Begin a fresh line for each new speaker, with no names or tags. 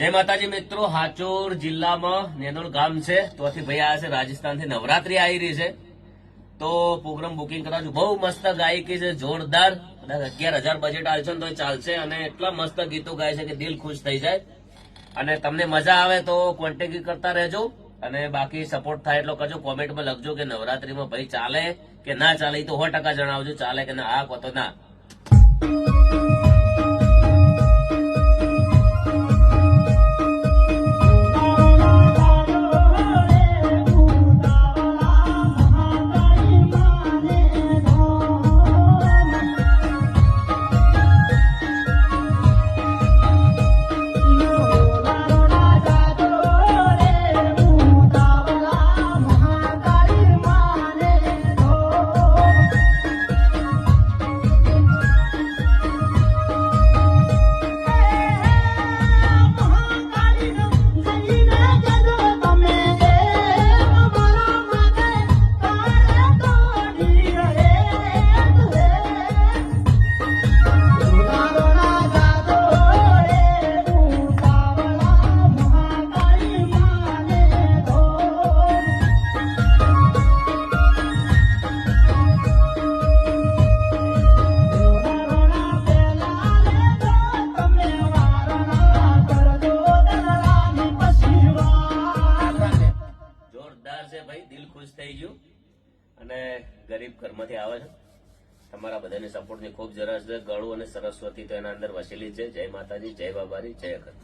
જય માતાજી મિત્રો, હાચોર જિલ્લામાં નેનોલ ગામ છે. તોથી ભાઈ આવ્યા છે રાજસ્થાનથી. નવરાત્રી આવી રહી છે તો પ્રોગ્રામ બુકિંગ કરાવજો. બહુ મસ્ત ગાયકી છે, જોરદાર. 11,000 બજેટ આવશે ને તો ચાલશે. અને એટલા મસ્ત ગીતો ગાય છે કે દિલ ખુશ થઈ જાય. અને તમને મજા આવે તો કોન્ટેક્ટ કરતા રહેજો. અને બાકી સપોર્ટ થાય એટલો કરજો. કોમેન્ટમાં લખજો કે નવરાત્રીમાં ભાઈ ચાલે કે ના ચાલે. એ તો 100% જણાવજો. ચાલે કે ના, આ કહો તો ના. ભાઈ દિલ ખુશ થઈ ગયું. અને ગરીબ ઘરમાંથી આવે છે. તમારા બધાની સપોર્ટની ખૂબ જરૂર છે. ગળું અને સરસ્વતી તો એના અંદર વસેલી છે. જય માતાજી, જય બાબારી, જય અખત.